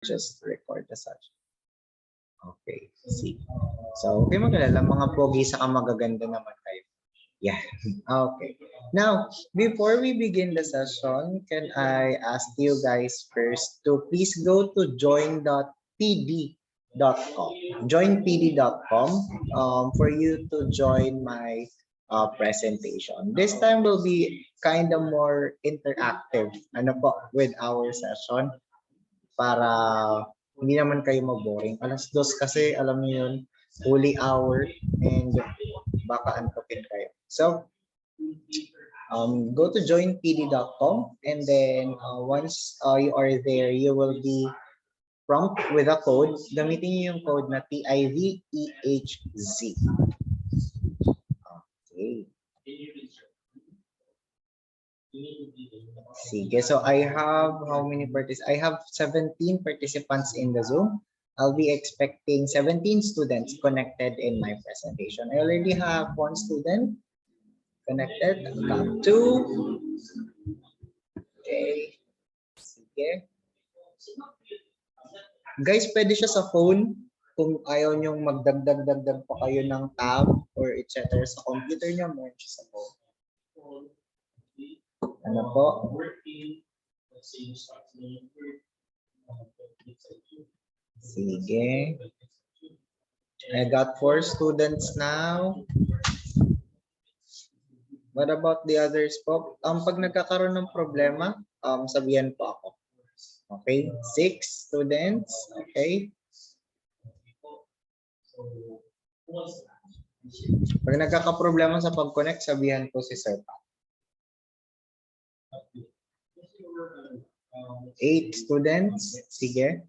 just record the session. Okay, see. So, okay magalala, mga pogi saka magaganda naman kayo. Yeah, okay. Now, before we begin the session, can I ask you guys first to please go to join.pd.com. Joinpd.com for you to join my presentation. This time will be kind of more interactive with our session para hindi naman kayo maboring. Alas 2 kasi, alam niyo yun, holy hour and baka antokin kayo. So, go to joinpd.com and then once you are there, you will be prompt with a code. Gamitin niyo yung code na TIVEHZ. Okay. Sige, so I have how many participants? I have 17 participants in the Zoom. I'll be expecting 17 students connected in my presentation. I already have one student connected. I got 2. Okay. Sige. Guys, pwede siya sa phone kung ayaw nyong magdagdag-dagdag pa kayo ng tab or etc. Sa computer nyo, meron siya sa phone. Ano po? Sige. I got 4 students now. What about the others po? Pag nagkakaroon ng problema, sabihan po ako. Okay, 6 students. Okay. Pag nagkakaproblema sa pag-connect, sabihan po si Sir Pat. 8 students. Sige.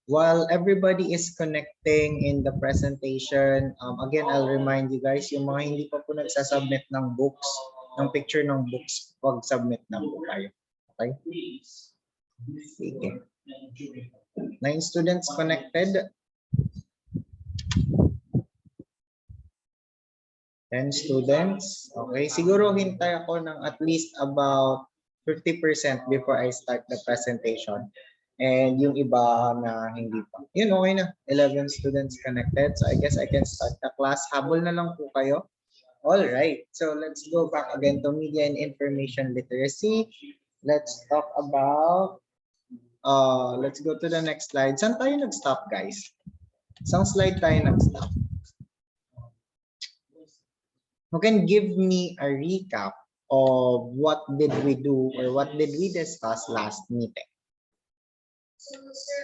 While everybody is connecting in the presentation, again, I'll remind you guys, yung mga hindi pa po nagsasubmit ng books, ng picture ng books, pag-submit na po kayo. Okay? Sige. 9 students connected. 10 students. Okay, siguro hintay ako ng at least about 50% before I start the presentation. And yung iba na hindi pa. Yun, okay na. 11 students connected. So I guess I can start the class. Habol na lang po kayo. All right. So let's go back again to media and information literacy. Let's talk about, let's go to the next slide. Saan tayo nag-stop, guys? Saan slide tayo nag-stop? Who can give me a recap of what did we do or what did we discuss last meeting? So, sir,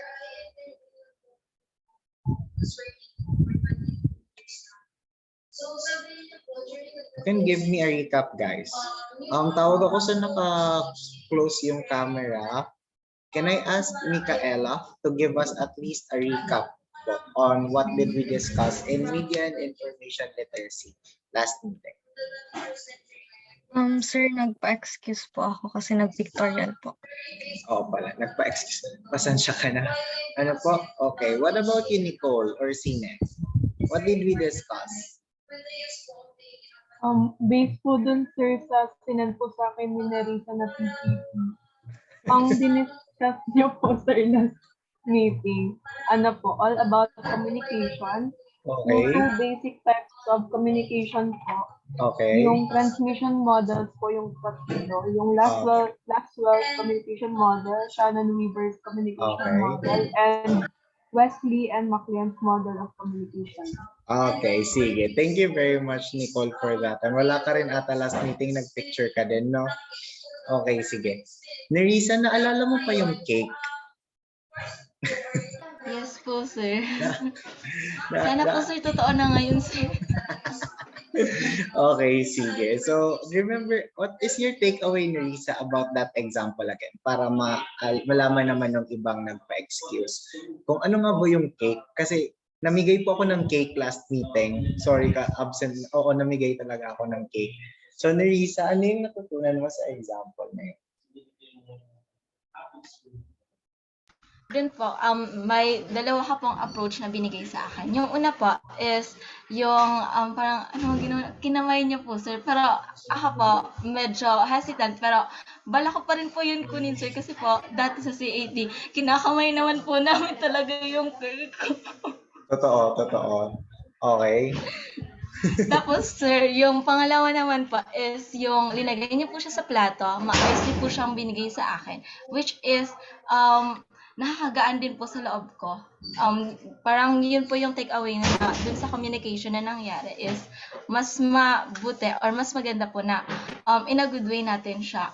you can give me a recap, guys. Tawag ako sa naka-close yung camera. Can I ask Micaela to give us at least a recap on what did we discuss in media and information literacy last meeting? Sir, nagpa-excuse po ako kasi nag-pictorial po. Oh, pala. Nagpa-excuse. Pasensya ka na. Ano po? Okay. What about you, Nicole or Sine? What did we discuss? Based po dun, sir, sa sinan po sa akin ni Nerissa na PPT. Ang diniscuss niyo po, sir, last meeting, ano po, all about communication. Okay. Yung 2 basic types of communication po. Okay. Yung transmission models po yung tatlo. Yung Laswell communication model, Shannon-Weaver's communication model, and Wesley and McLean's model of communication. Okay, sige. Thank you very much, Nicole, for that. And wala ka rin ata last meeting, nag-picture ka din, no? Okay, sige. Nerissa, naalala mo pa yung cake? Yes po, sir. Sana po, sir, totoo na ngayon, sir. Okay, sige. So, remember, what is your takeaway, Nerissa, about that example again? Para malaman naman ng ibang nagpa-excuse. Kung ano nga ba yung cake? Kasi namigay po ako ng cake last meeting. Sorry ka, absent. Oo, namigay talaga ako ng cake. So, Nerissa, ano yung natutunan mo sa example na yun? Din po, may dalawa ka pong approach na binigay sa akin. Yung una po is yung parang kinamay niyo po sir. Pero ako po medyo hesitant pero bala ko pa rin po yun kunin sir kasi po dati sa CAT kinakamay naman po namin talaga yung girl ko. Totoo. Okay. Tapos sir, yung pangalawa naman po is yung linagay niyo po siya sa plato, maayos din po siyang binigay sa akin, which is nakakagaan din po sa loob ko. Parang yun po yung take away na dun sa communication na nangyari is mas mabuti or mas maganda po na in a good way natin siya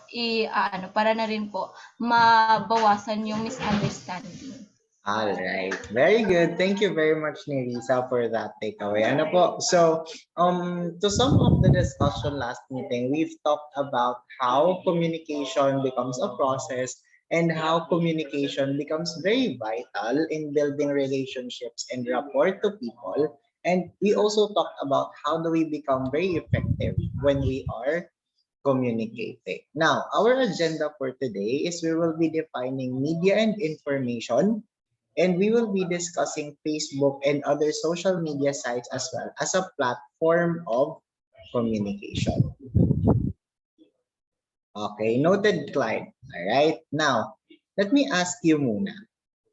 para na rin po mabawasan yung misunderstanding. All right. Very good. Thank you very much, Nerissa, for that takeaway. Ano po? So, to sum up the discussion last meeting, we've talked about how communication becomes a process and how communication becomes very vital in building relationships and rapport to people. And we also talked about how do we become very effective when we are communicating. Now, our agenda for today is we will be defining media and information, and we will be discussing Facebook and other social media sites as well as a platform of communication. Okay, noted, Clyde. All right, now, let me ask you muna.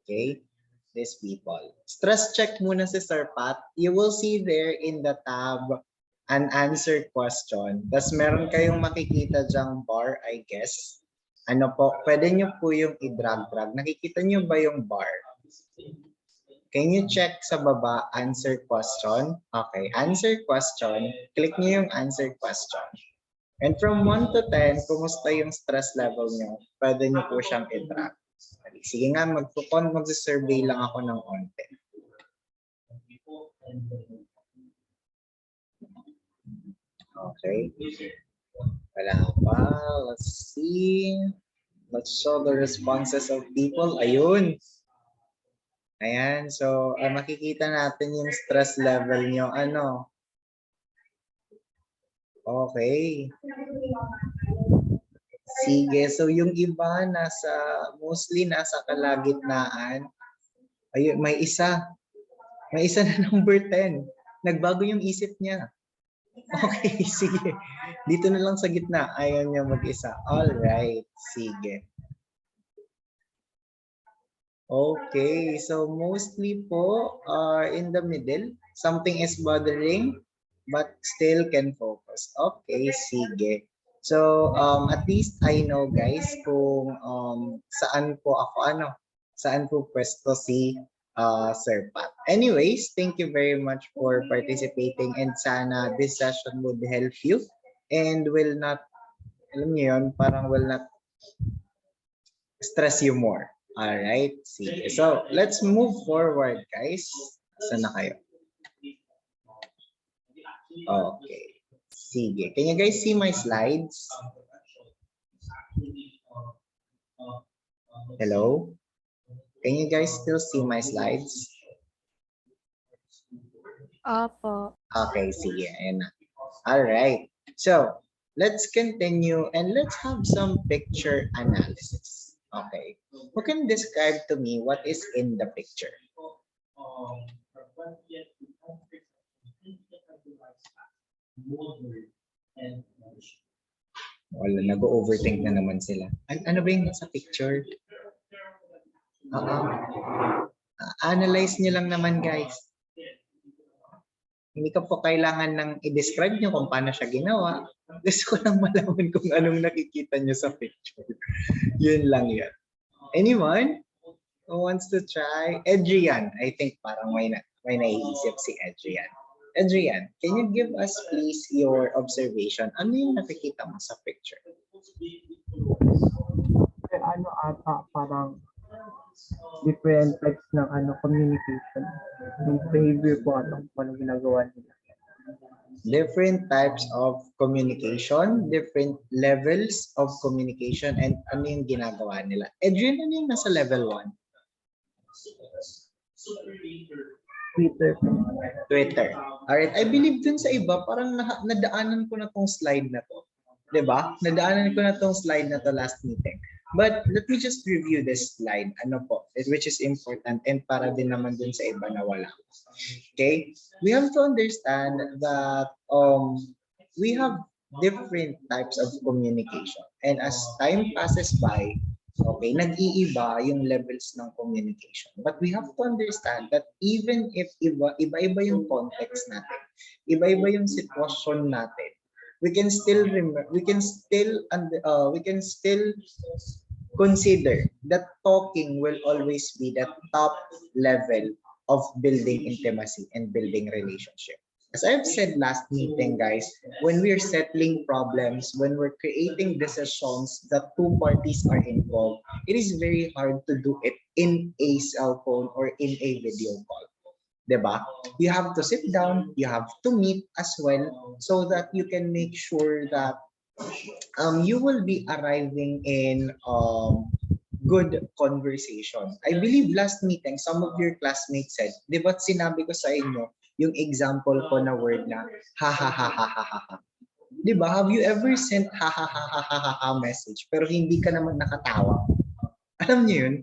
Okay, these people. Stress check muna si Sir Pat. You will see there in the tab an answer question. Tapos meron kayong makikita dyang bar, I guess. Ano po, pwede nyo po yung i-drag-drag. Nakikita nyo ba yung bar? Can you check sa baba, answer question? Okay, answer question. Click nyo yung answer question. And from 1 to 10, kumusta yung stress level nyo? Pwede nyo po siyang i-drag. Sige nga, mag-survey lang ako ng onte. Okay. Wala pa. Let's see. Let's show the responses of people. Ayun. Ayan. So, makikita natin yung stress level nyo. Ano? Okay. Sige. So, yung iba mostly nasa kalagitnaan. Ayun, may isa. May isa na number 10. Nagbago yung isip niya. Okay, sige. Dito na lang sa gitna. Ayaw niya mag-isa. Alright, sige. Okay, so mostly po in the middle. Something is bothering but still can focus. Okay, sige. So, at least I know guys kung saan po pwesto si Sir Pat. Anyways, thank you very much for participating and sana this session would help you and will not, alam niyo yun, parang will not stress you more. Alright, sige. So, let's move forward guys. Saan na kayo? Okay. Sige. Can you guys see my slides? Hello? Can you guys still see my slides? Opo. Okay, sige. Ayan na. Alright. So, let's continue and let's have some picture analysis. Okay. Who can describe to me what is in the picture? Wala, nag-overthink na naman sila. Ano ba yung nasa picture? Analyze nyo lang naman guys. Hindi ko po kailangan ng i-describe nyo kung paano siya ginawa. Gusto ko lang malaman kung anong nakikita nyo sa picture. Yun lang yan. Anyone who wants to try? Adrian, I think parang may naiisip si Adrian. Adrian, can you give us please your observation? Ano yung nakikita mo sa picture? Parang different types ng communication. Yung behavior po anong ginagawa nila. Different types of communication, different levels of communication, and ano yung ginagawa nila. Adrian, ano yung nasa level 1? Twitter. Alright, I believe dun sa iba, parang nadaanan ko na tong slide na to. Diba? Nadaanan ko na tong slide na to last meeting. But let me just review this slide. Ano po? which is important and para din naman dun sa iba na wala. Okay? We have to understand that we have different types of communication. And as time passes by, okay, nag-iiba yung levels ng communication. But we have to understand that even if iba-iba yung context natin, iba-iba yung sitwasyon natin, we can still consider that talking will always be the top level of building intimacy and building relationship. As I've said last meeting, guys, when we're settling problems, when we're creating decisions that two parties are involved, it is very hard to do it in a cell phone or in a video call. Diba? You have to sit down, you have to meet as well so that you can make sure that you will be arriving in good conversation. I believe last meeting, some of your classmates said, di ba sinabi ko sa inyo, yung example ko na word na ha ha ha ha ha ha ha. Di ba? Have you ever sent ha ha ha ha ha ha ha message pero hindi ka naman nakatawa? Alam niyo yun?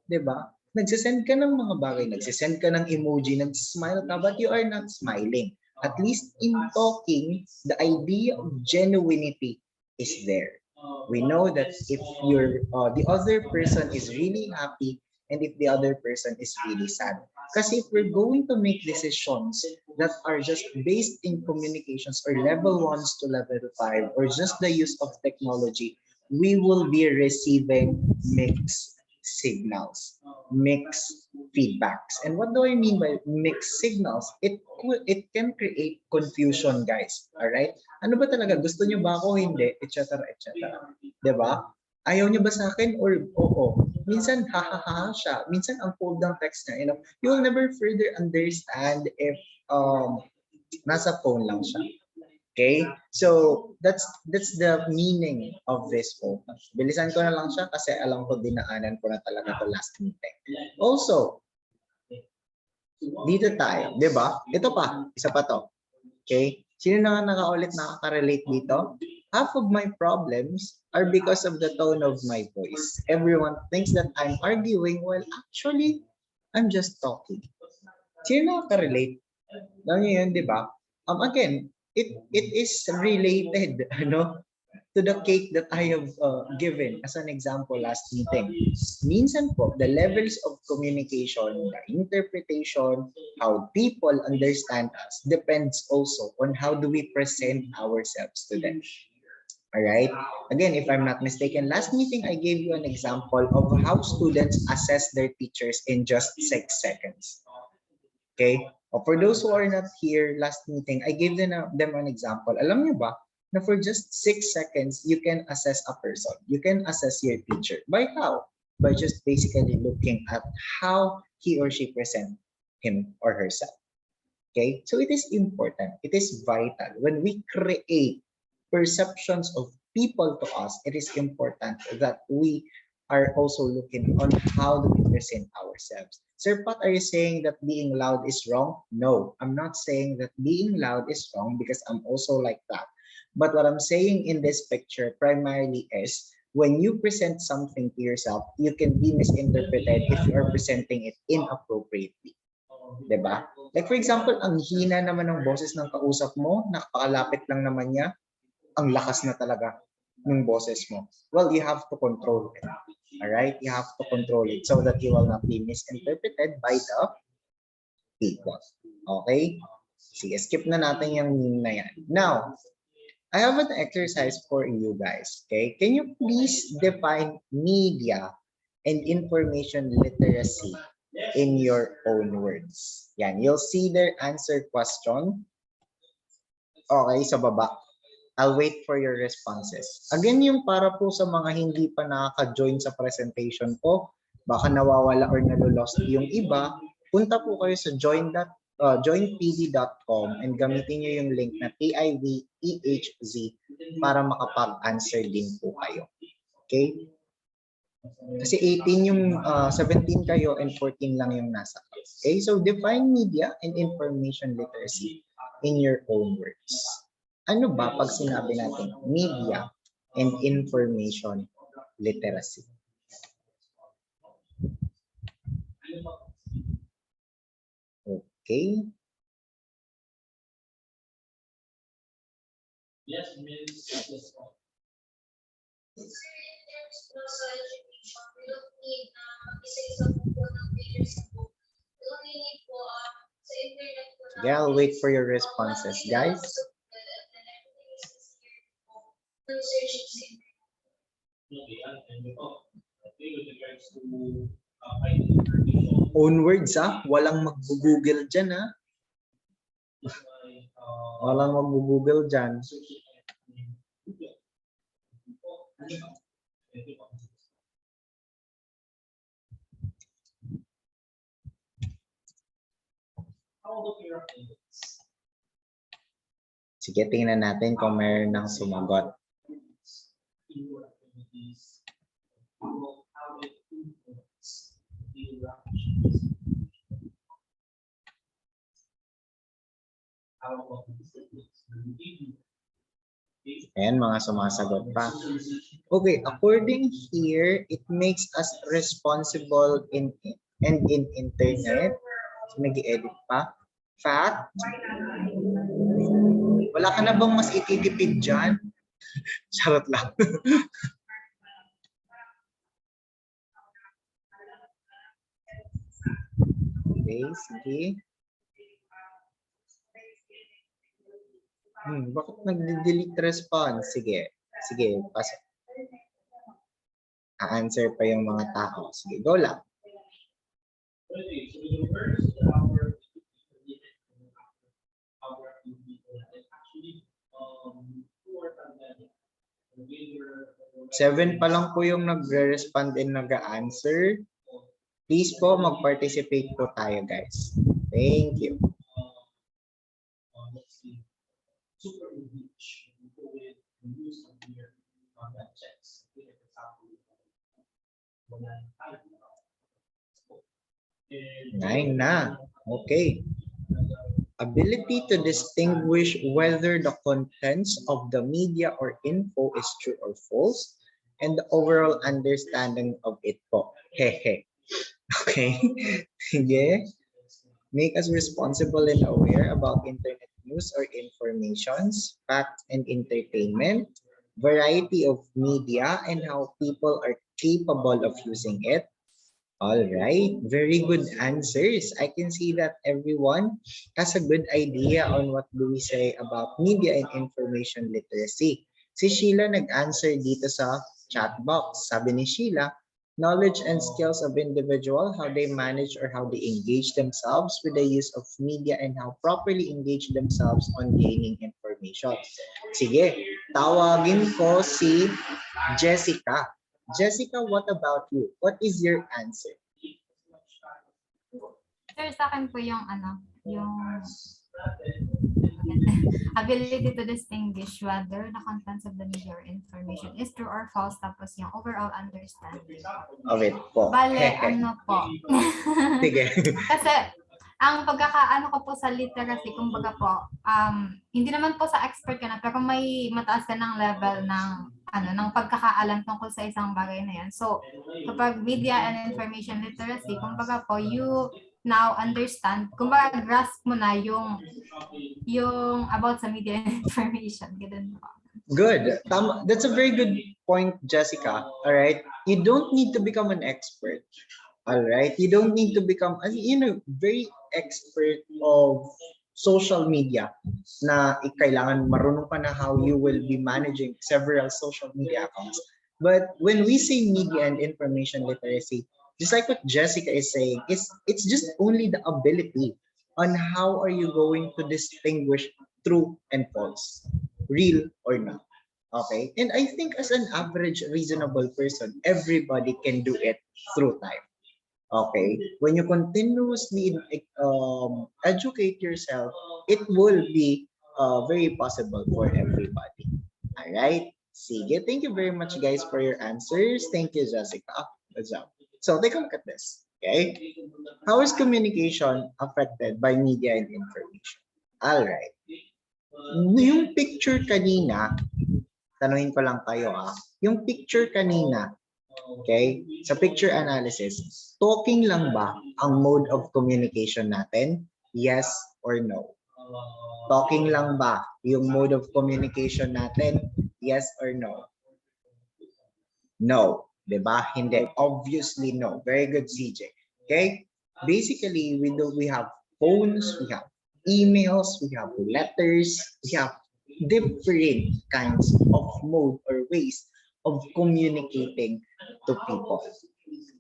Di ba? Nagsisend ka ng mga bagay, nagsisend ka ng emoji, nagsismile ka, but you are not smiling. At least in talking, the idea of genuinity is there. We know that if the other person is really happy and if the other person is really sad. Kasi if we're going to make decisions that are just based in communications or level 1 to level 5 or just the use of technology, we will be receiving mixed signals, mixed feedbacks. And what do I mean by mixed signals? It can create confusion, guys. All right? Ano ba talaga? Gusto niyo ba ako? Hindi, etc. etc. 'Di ba? Ayaw niyo ba sa akin or oo? Minsan ha ha ha siya. Minsan ang cold ng text niya, you will never further understand if nasa phone lang siya. Okay? So that's the meaning of this focus. Bilisan ko na lang siya kasi alam ko dinaanan ko na talaga to last meeting. Also, dito tayo, 'di ba? Ito pa, isa pa to. Okay? Sino na nakaulit nakaka-relate dito? Half of my problems are because of the tone of my voice. Everyone thinks that I'm arguing while actually I'm just talking. Sino nakaka-relate? Alam niyo yun, 'di ba? Again, it is related to the cake that I have given as an example last meeting. Minsan po, the levels of communication, the interpretation, how people understand us depends also on how do we present ourselves to them. All right. Again, if I'm not mistaken, last meeting I gave you an example of how students assess their teachers in just 6 seconds. Okay. For those who are not here last meeting, I gave them an example. Alam niyo ba na for just 6 seconds, you can assess a person. You can assess your teacher. By how? By just basically looking at how he or she presents him or herself. Okay. So it is important. It is vital. When we create perceptions of people to us, it is important that we are also looking on how do we present ourselves. Sir Pat, are you saying that being loud is wrong? No, I'm not saying that being loud is wrong because I'm also like that. But what I'm saying in this picture primarily is when you present something to yourself, you can be misinterpreted if you are presenting it inappropriately. Diba? Like for example, ang hina naman ng boses ng kausap mo, nakakalapit lang naman niya, ang lakas na talaga ng boses mo. Well, you have to control it. All right? You have to control it so that you will not be misinterpreted by the people. Okay? Sige, skip na natin yung meme na yan. Now, I have an exercise for you guys. Okay? Can you please define media and information literacy in your own words? Yan, you'll see their answer question. Okay, sa baba. I'll wait for your responses. Again, yung para po sa mga hindi pa nakaka-join sa presentation ko, baka nawawala or nalulost yung iba, punta po kayo sa joinpd.com and gamitin nyo yung link na TIVEHZ para makapag-answer din po kayo. Okay? Kasi 18 yung 17 kayo and 14 lang yung nasa. Okay? So define media and information literacy in your own words. Ano ba pag sinabi natin media and information literacy? Okay. Okay, I'll wait for your responses, guys. Own words, walang mag-google dyan, walang mag-google dyan. Sige, tingnan natin kung mayroon nang sumagot. Ayan, mga sumasagot pa. Okay, according here, it makes us responsible in internet. So, nag-edit pa. Fact. Wala ka na bang mas ititipid dyan? Charot lang. Okay, sige. Bakit nag-delete response? Sige. Sige, pasok. A-answer pa yung mga tao. Sige, go lang. Seven pa lang po yung nagre-respond and nag-answer. Please po, mag-participate po tayo, guys. Thank you. Nine na. Okay. Ability to distinguish whether the contents of the media or info is true or false, and the overall understanding of it po. Hehe. Okay. Sige. Make us responsible and aware about internet news or informations, facts and entertainment, variety of media, and how people are capable of using it. All right, very good answers. I can see that everyone has a good idea on what do we say about media and information literacy. Si Sheila nag-answer dito sa chat box. Sabi ni Sheila, knowledge and skills of individual, how they manage or how they engage themselves with the use of media and how properly engage themselves on gaining information. Sige, tawagin ko si Jessica. Jessica, what about you? What is your answer? Sir, sa akin po yung yung ability to distinguish whether the contents of the media or information is true or false, tapos yung overall understanding of it po. Bale, po. Sige. Kasi, ang pagkakaano ko po sa literacy, kumbaga po, hindi naman po sa expert ka na, pero may mataas ka ng level ng ng pagkakaalam tungkol sa isang bagay na yan. So, kapag media and information literacy, kumbaga po, you now understand, kumbaga grasp mo na yung about sa media and information. Ganun po. Good. That's a very good point, Jessica. All right. You don't need to become an expert. All right. You don't need to become, very expert of social media na kailangan marunong ka na how you will be managing several social media accounts. But when we say media and information literacy, just like what Jessica is saying, it's just only the ability on how are you going to distinguish true and false, real or not. Okay? And I think as an average reasonable person, everybody can do it through time. Okay, when you continuously educate yourself, it will be very possible for everybody. All right. Sige, thank you very much, guys, for your answers. Thank you, Jessica. Good job. So take a look at this. Okay, how is communication affected by media and information? All right. Yung picture kanina, tanungin ko lang kayo yung picture kanina. Okay, sa picture analysis, talking lang ba ang mode of communication natin? Yes or no? Talking lang ba yung mode of communication natin? Yes or no? No. Diba? Hindi. Obviously no. Very good, CJ. Okay? Basically, we have phones, we have emails, we have letters, we have different kinds of mode or ways of communicating to people.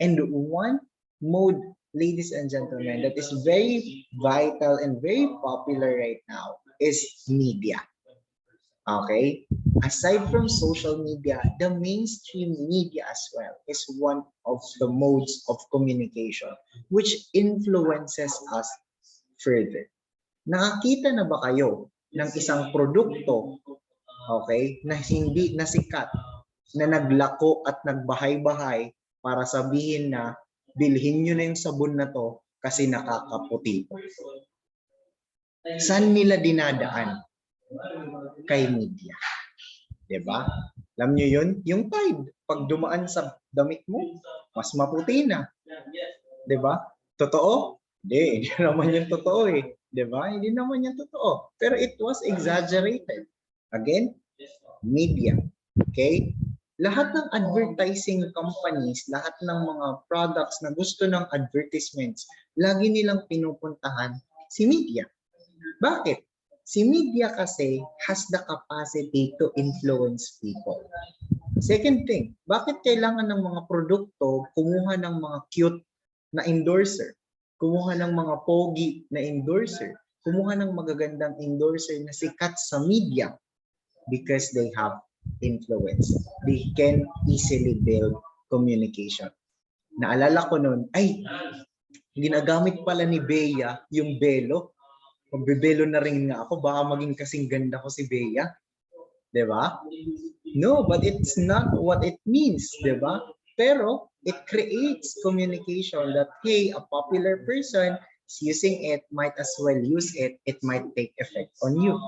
And one mode, ladies and gentlemen, that is very vital and very popular right now is media. Okay? Aside from social media, the mainstream media as well is one of the modes of communication which influences us further. Nakakita na ba kayo ng isang produkto, okay, na hindi nasikat, na naglako at nagbahay-bahay para sabihin na bilhin nyo na yung sabon na to kasi nakakaputi? Saan nila dinadaan? Kay media. Diba? Alam nyo yun? Yung Tide, pag dumaan sa damit mo, mas maputi na. Diba? Totoo? Hindi naman yung totoo eh. Diba? Hindi naman yung totoo. Pero it was exaggerated. Again, media. Okay? Lahat ng advertising companies, lahat ng mga products na gusto ng advertisements, lagi nilang pinupuntahan si media. Bakit? Si media kasi has the capacity to influence people. Second thing, bakit kailangan ng mga produkto kumuha ng mga cute na endorser, kumuha ng mga pogi na endorser, kumuha ng magagandang endorser na sikat sa media? Because they have influence. They can easily build communication. Naalala ko noon, ay, ginagamit pala ni Bea yung Belo. Magbibelo na rin nga ako, baka maging kasing ganda ko si Bea. Diba? No, but it's not what it means. Diba? Pero it creates communication that, hey, a popular person is using it, might as well use it, it might take effect on you.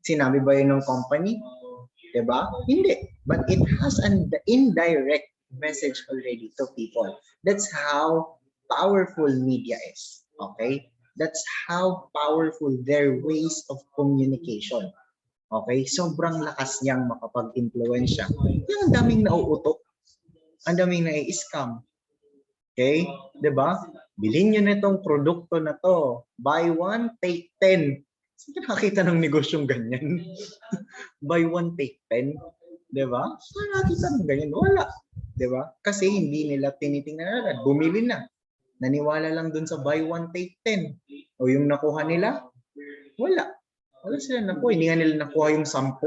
Sinabi ba yun ng company? Diba? Hindi. But it has an indirect message already to people. That's how powerful media is. Okay? That's how powerful their ways of communication. Okay? Sobrang lakas niyang makapag-impluwensya. Kaya ang daming nauutok. Ang daming nai-scam. Okay? Diba? Bilhin nyo na itong produkto na to. Buy one, take 10. Saan ka nakakita ng negosyong ganyan? Buy one, take 10. Diba? Saan nakakita ng ganyan? Wala. Diba? Kasi hindi nila tinitingnan agad. Bumili na. Naniwala lang dun sa buy one, take 10. O yung nakuha nila, wala. Wala sila nakuha. Hindi nga nila nakuha yung 10.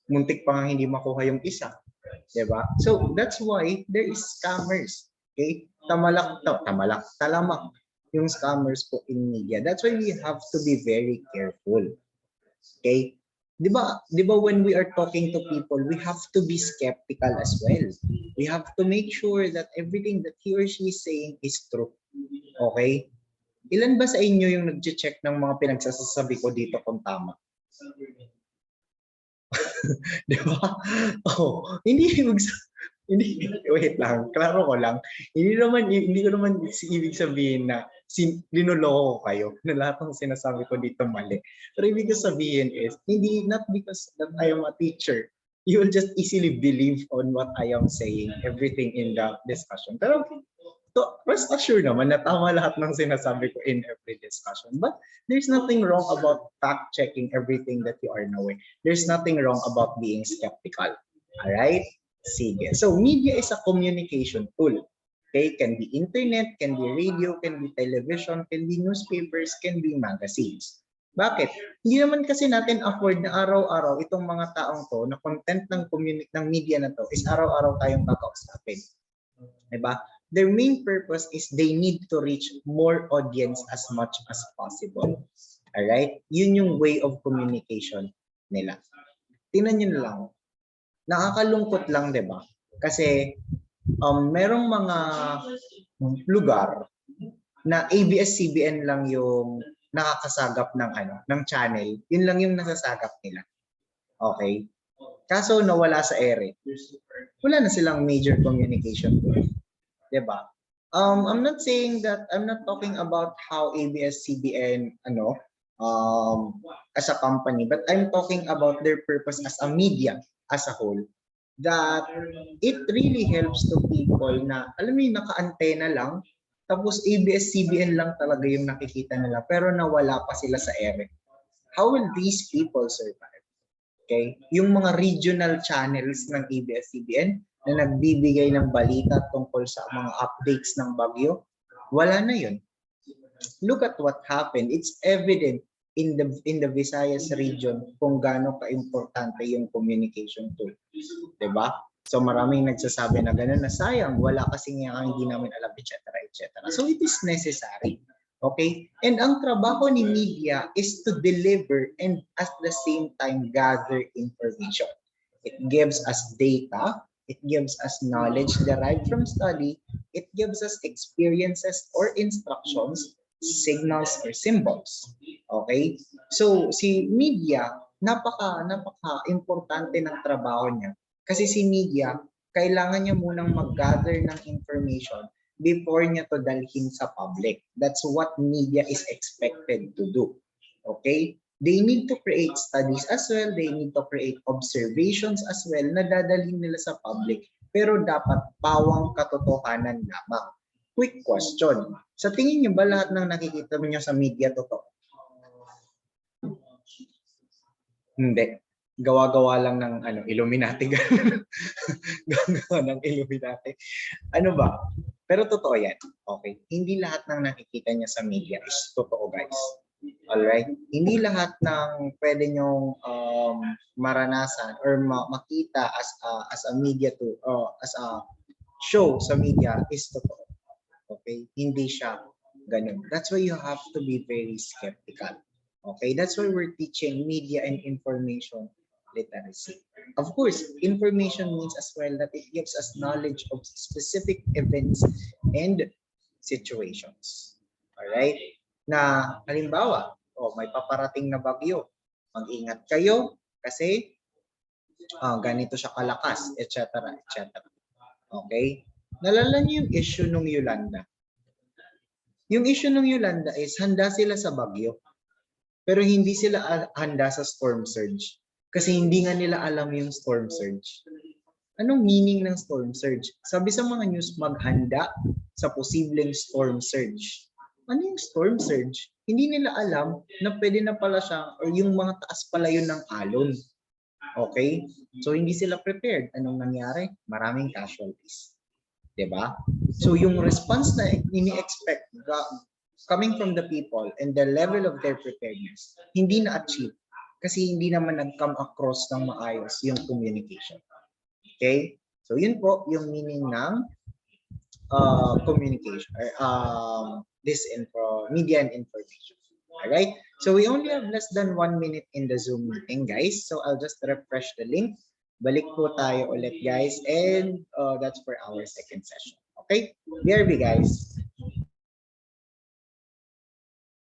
Muntik pa nga hindi makuha yung isa. Diba? So, that's why there is scammers. Okay? Talamak yung scammers po in media. That's why we have to be very careful. Okay? Diba when we are talking to people, we have to be skeptical as well. We have to make sure that everything that he or she is saying is true. Okay? Ilan ba sa inyo yung nag-check ng mga pinagsasabi ko dito kung tama? Diba? Oh, hindi wait lang, klaro ko lang. Hindi ko naman ibig sabihin na linuloko ko kayo na lahat ng sinasabi ko dito mali. Pero ibig sabihin is, not because that I am a teacher, you will just easily believe on what I am saying, everything in the discussion. Pero so, rest assured naman na tama lahat ng sinasabi ko in every discussion. But there's nothing wrong about fact-checking everything that you are knowing. There's nothing wrong about being skeptical. Alright? Sige. So, media is a communication tool. Okay? Can be internet, can be radio, can be television, can be newspapers, can be magazines. Bakit? Hindi naman kasi natin afford na araw-araw itong mga taong to na content ng media na to is araw-araw tayong kakausapin. Diba? Their main purpose is they need to reach more audience as much as possible. Alright? Yun yung way of communication nila. Tingnan nyo na lang. Nakakalungkot lang, di ba? Kasi merong mga lugar na ABS-CBN lang yung nakakasagap ng channel. Yun lang yung nasasagap nila. Okay? Kaso nawala sa ere. Wala na silang major communication tool. 'Di ba? I'm not saying that, I'm not talking about how ABS-CBN, as a company, but I'm talking about their purpose as a media as a whole. That it really helps to people na, alam mo yung naka-antena lang, tapos ABS-CBN lang talaga yung nakikita nila, pero nawala pa sila sa ere. How will these people survive? Okay? Yung mga regional channels ng ABS-CBN na nagbibigay ng balita tungkol sa mga updates ng bagyo, wala na yun. Look at what happened. It's evident in the Visayas region kung gaano ka-importante yung communication tool. 'Di ba? So maraming nagsasabi na gano'n na sayang, wala kasi nga hindi namin alam, etc. etc. So it is necessary. Okay? And ang trabaho ni media is to deliver and at the same time gather information. It gives us data, it gives us knowledge derived from study, it gives us experiences or instructions, signals or symbols. Okay? So si media, napaka-importante ng trabaho niya. Kasi si media, kailangan niya munang mag-gather ng information before niya to dalhin sa public. That's what media is expected to do. Okay? They need to create studies as well. They need to create observations as well na dadalhin nila sa public. Pero dapat pawang katotohanan lamang. Quick question. Sa tingin niyo ba lahat ng nakikita niyo sa media totoo? Hindi. Gawa-gawa lang ng Illuminati. Gawa ng Illuminati. Ano ba? Pero totoo yan. Okay. Hindi lahat ng nakikita niya sa media is totoo, guys. Alright? Hindi lahat ng pwede nyong maranasan or makita as a media to as a show sa media is totoo. Okay? Hindi siya ganun. That's why you have to be very skeptical. Okay? That's why we're teaching media and information literacy. Of course, information means as well that it gives us knowledge of specific events and situations. Alright? Na halimbawa, may paparating na bagyo. Mag-ingat kayo kasi ganito siya kalakas, etc. etc. Okay? Nalala niyo yung issue nung Yolanda? Yung issue nung Yolanda is handa sila sa bagyo. Pero hindi sila handa sa storm surge. Kasi hindi nga nila alam yung storm surge. Anong meaning ng storm surge? Sabi sa mga news, maghanda sa posibleng storm surge. Ano yung storm surge? Hindi nila alam na pwede na pala siya or yung mga taas pala yun ng alon. Okay? So hindi sila prepared. Anong nangyari? Maraming casualties. Diba? So yung response na ini-expect coming from the people and the level of their preparedness, hindi na-achieve. Kasi hindi naman nag-come across ng maayos yung communication. Okay? So yun po yung meaning ng communication or media and information. Alright? So we only have less than 1 minute in the Zoom meeting, guys. So I'll just refresh the link. Balik po tayo ulit, guys. And that's for our second session. Okay? BRB, guys.